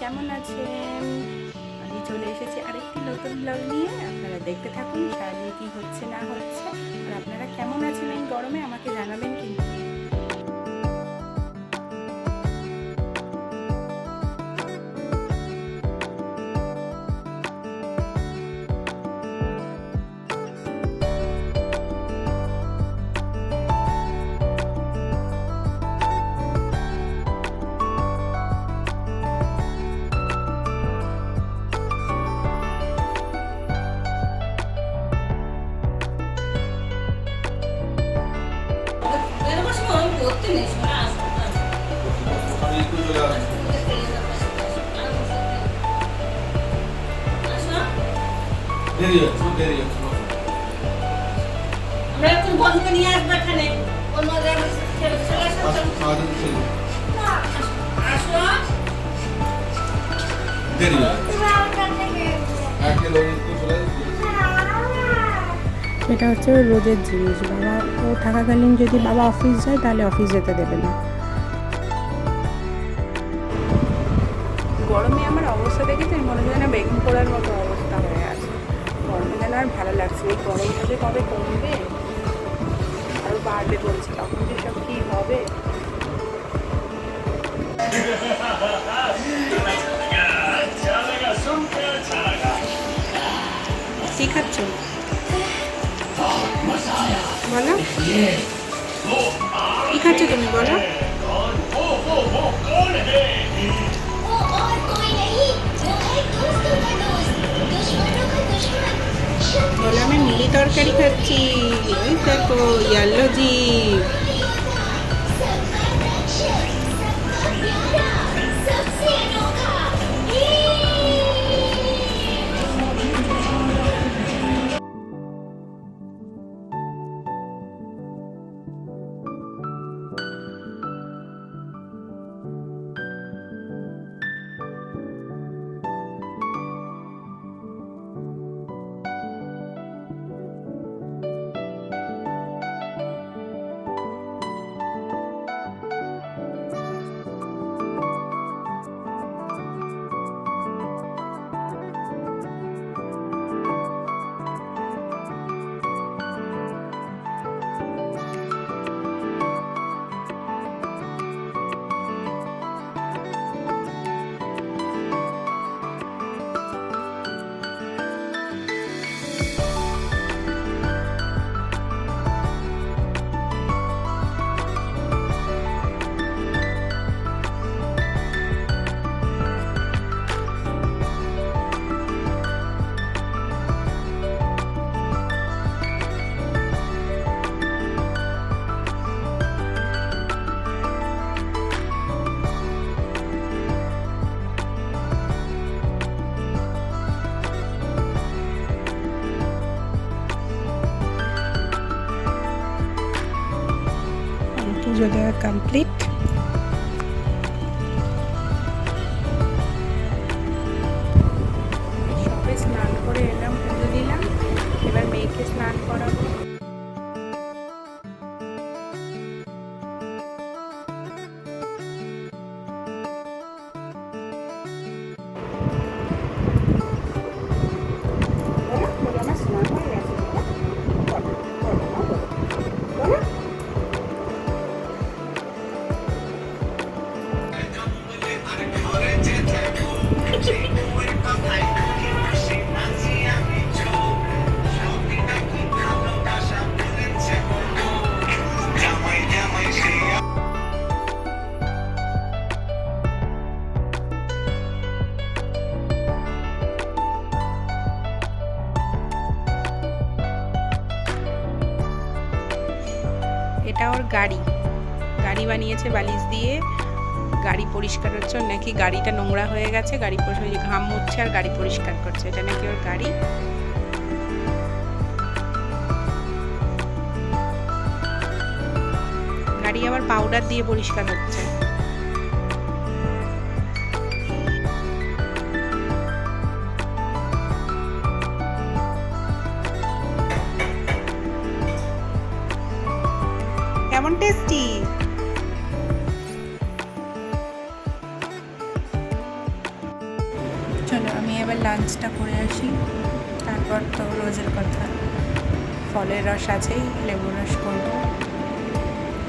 কেমন আছেন? আমি চলে এসেছি আরেকটি নতুন ব্লগ নিয়ে। আপনারা দেখতে থাকুন সারাদিন কী হচ্ছে না হচ্ছে। আর আপনারা কেমন আছেন এই গরমে আমাকে জানাবেন কিন্তু। আমরা এখন বন্ধুকে নিয়ে আসবো এখানে অন্য জায়গায় আসো এটা হচ্ছে রোজের জিনিস। বাবা ও থাকাকালীন যদি বাবা অফিস যায় তাহলে অফিস যেতে দেবে না। গরমে আমার অবস্থা দেখেছেন, মনে হয় না বেগুন পোড়ার মতো অবস্থা হয়ে আছে। গরমে যেন আর ভালো লাগছে। এই গরমটা যে কবে কমবে আরও বাড়বে বলছে, তখন যে সব কী হবে। কী খাচ্ছ বলো? কী খাচ্ছ তুমি বলো? বলো আমি মিলি তরকারি খাচ্ছি। ওই দেখো ইয়েলো জিপ। পুজো দেওয়া কমপ্লিট। সবে স্নান করে এলাম, পুজো দিলাম। এবার মেয়েকে স্নান করাবো। আমার স্নান হয়ে গেছে। এটা ওর গাড়ি বানিয়েছে বালিশ দিয়ে। গাড়ি পরিষ্কারের জন্য নাকি গাড়িটা নোংরা হয়ে গেছে, গাড়ি ঘাম মুছছে আর গাড়ি পরিষ্কার করছে। এটা নাকি ওর গাড়ি। গাড়ি আবার পাউডার দিয়ে পরিষ্কার হচ্ছে। কেমন টেস্টি। চলো আমি এবার লাঞ্চটা করে আসি, তারপর তো রোজের কথা, ফলের রস আছেই, লেবুর রস করবো।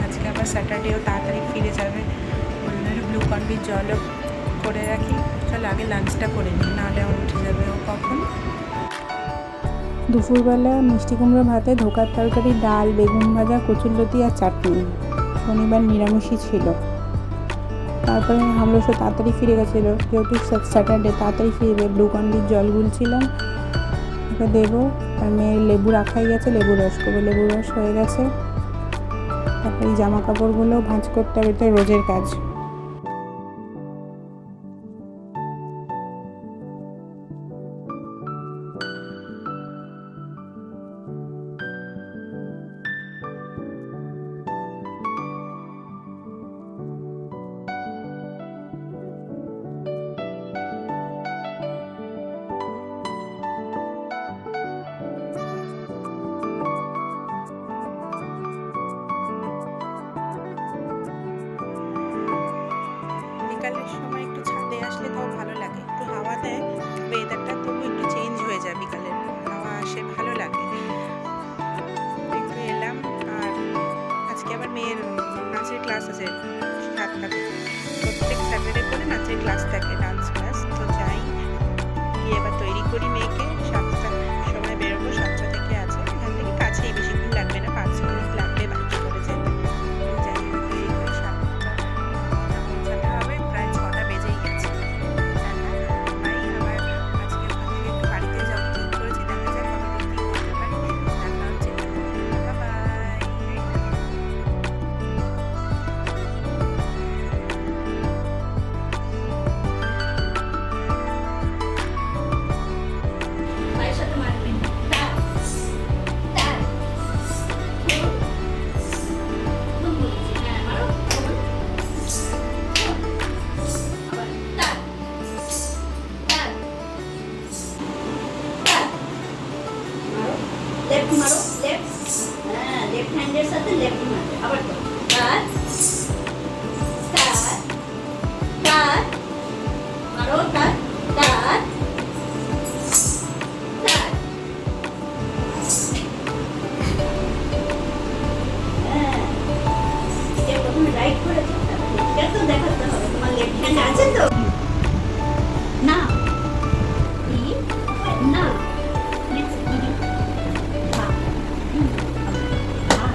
আজকে আবার স্যাটারডেও তাড়াতাড়ি ফিরে যাবে, গ্লুকন্ডির জলও করে রাখি। চলো আগে লাঞ্চটা করে নিই, নাহলে আমার উঠে যাবে ও কখন। দুপুরবেলা মিষ্টি কুমড়ো ভাতে, ধোকার তরকারি, ডাল, বেগুন ভাজা, কচুরলতি আর চাটনি। শনিবার নিরামিষই ছিল। তারপরে আমরা সব তাড়াতাড়ি ফিরে গেছিলো, যেহেতু স্যাটারডে তাড়াতাড়ি ফিরবে। গ্লুকন্ডির জল গুলছিলাম, ওটা দেবো। আর মেয়ের লেবু রাখাই গেছে, লেবু রস করবো। লেবু রস হয়ে গেছে। তারপরে জামা কাপড়গুলো ভাঁজ করতে হবে, তো রোজের কাজ। বিকালের সময় একটু ছাদে আসলে তাও ভালো লাগে, একটু হাওয়া দেয়, ওয়েদারটা তবু একটু চেঞ্জ হয়ে যায়, বিকালের হাওয়া আসে, ভালো লাগে। একটু এলাম। আর আজকে আবার মেয়ের নাচের ক্লাস আছে 7টা থেকে। প্রত্যেক স্যাটারডে করে নাচের ক্লাস থাকে, ডান্স ক্লাস। তো যাই, গিয়ে এবার তৈরি করি মেয়েকে। 7টার সময় বেরোবো, 7টা থেকে আছে। এখান থেকে কাছেই, বেশিক্ষণ লাগবে না, 5 মিনিট লাগবে বাইকে করে যেতে। যাই, এবার তৈরি করে 7টা পৌঁছাতে হবে, প্রায় 6টা বেজেই গেছে। ভাই আবার আজকে ভাবছি একটু বাড়িতে যাবো, ঠিক করেছি, দেখা যাক কতদূর কী করতে পারি। দেখা হচ্ছে, বাই। পায়ের সাথে মারবে। তার, তার। খুব বলেছি, হ্যাঁ, মারো, খুব। আবার তার, তার, তার। মারো, লেফট মারো, লেফট। হ্যাঁ, লেফট হ্যান্ডের সাথে লেফট মারবে। আবার তো তার, তার, তার। মারো, তার, তার, তার। হ্যাঁ, এটা প্রথমে রাইট করেছো, তারপর লেফটটা তো দেখাতে হবে। তোমার লেফট হ্যান্ড আছে তো? না, ই, না। Next, ই, বা, বা,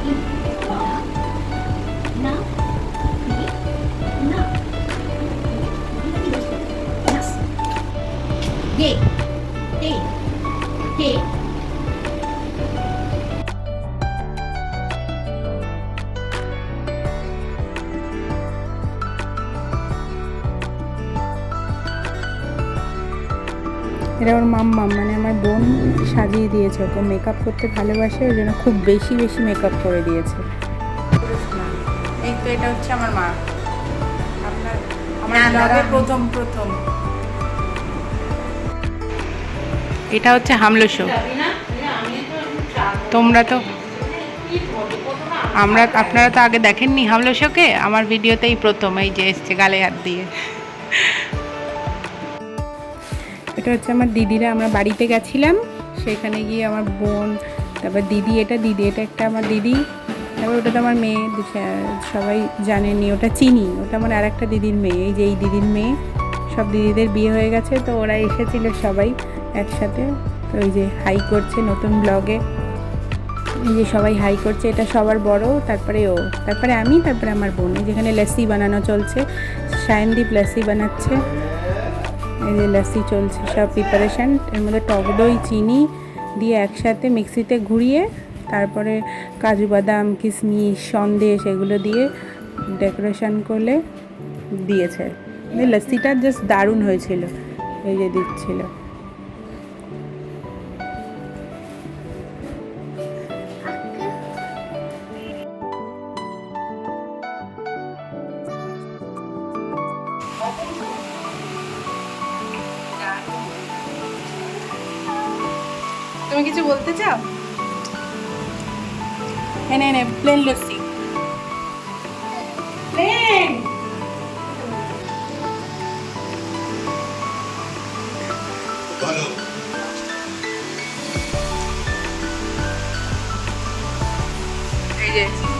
ই, বা, না, ই, না। না। দে, দে, দে। এটা ওর মাম্মা, মানে আমার বোন সাজিয়ে দিয়েছে ওকে। মেকআপ করতে ভালোবাসে, ওই জন্য খুব বেশি বেশি মেকআপ করে দিয়েছে। এই তো এটা হচ্ছে আমার মা, আপনার আমার ব্লগে প্রথম প্রথম। এটা হচ্ছে হামলো শো। তোমরা তো আপনারা তো আগে দেখেননি হামলো শোকে, আমার ভিডিওতেই প্রথম এই যে এসছে গালে হাত দিয়ে। এটা হচ্ছে আমার দিদিরা, আমরা বাড়িতে গেছিলাম, সেখানে গিয়ে আমার বোন, তারপর দিদি, এটা একটা আমার দিদি, তারপর ওটা তো আমার মেয়ে, সবাই জানেনি, ওটা চিনি, ওটা আমার আর একটা দিদির মেয়ে। এই যে এই দিদির মেয়ে, সব দিদিদের বিয়ে হয়ে গেছে, তো ওরা এসেছিল সবাই একসাথে। তো ওই যে হাই করছে নতুন ব্লগে, এই যে সবাই হাই করছে। এটা সবার বড়, তারপরে ও, তারপরে আমি, তারপরে আমার বোন। এই যেখানে লস্যি বানানো চলছে, সায়নদীপ লস্যি বানাচ্ছে। এই যে লস্যি চলছে, সব প্রিপারেশান। এর মধ্যে টক দই, চিনি দিয়ে একসাথে মিক্সিতে ঘুরিয়ে, তারপরে কাজু বাদাম, কিশমিশ, সন্দেশ এগুলো দিয়ে ডেকোরেশন করলে দিয়েছে। লস্যিটা জাস্ট দারুণ হয়েছিল, এই যে দিচ্ছিল। তুমি কিছু বলতে চাও? এনে এনে প্লেন লস্যি, প্লেন।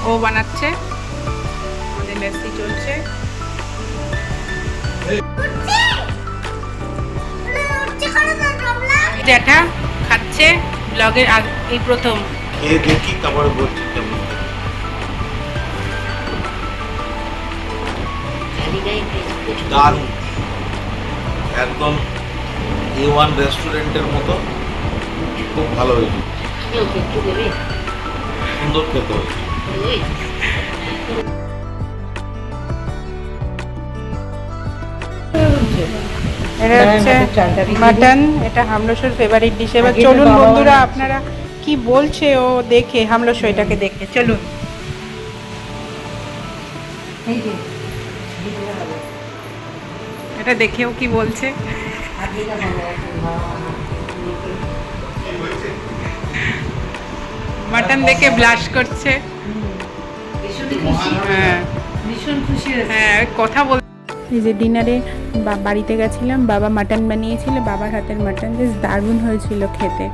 ও বানাচ্ছে, আমাদের লেসি চলছে। জ্যাঠা খাচ্ছে ব্লগের এই প্রথম। খেয়ে দেখি তারপরে বলছি কেমন খেতে। দারুণ, একদম A1 রেস্টুরেন্টের মতো, খুব ভালো হয়েছে, সুন্দর খেতে হয়েছে। এটা হচ্ছে মাটন, এটা হামলসোর ফেভারিট ডিশ। এবার চলুন বন্ধুরা, আপনারা কি বলছে ও দেখে, হামলসো এটাকে দেখে চলুন। এটা দেখেও কি বলছে, মাটন দেখে ব্লাশ করছে। হ্যাঁ ভীষণ খুশি হয়েছে। হ্যাঁ, কথা বল। এই যে ডিনারে বাড়িতে গেছিলাম, বাবা মাটন বানিয়েছিল, বাবার হাতের মাটন বেশ দারুণ হয়েছিল খেতে।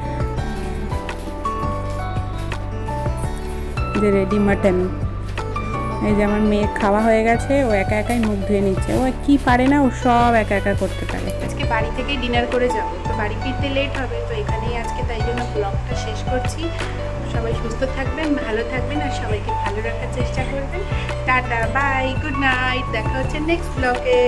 যে রেডি মাটন, এই যে আমার মেয়ে খাওয়া হয়ে গেছে, ও একা একাই মুখ ধুয়ে নিচ্ছে। ও কি পারে না, ও সব একা একা করতে পারে। আজকে বাড়ি থেকেই ডিনার করে যাবো, তো বাড়ি ফিরতে লেট হবে, তো এখানেই আজকে তাই জন্য ব্লগটা শেষ করছি। সবাই সুস্থ থাকবেন, ভালো থাকবেন, আর সবাইকে ভালো রাখার চেষ্টা করবেন। টাটা, বাই, গুড নাইট, দেখা হচ্ছে নেক্সট ব্লগে।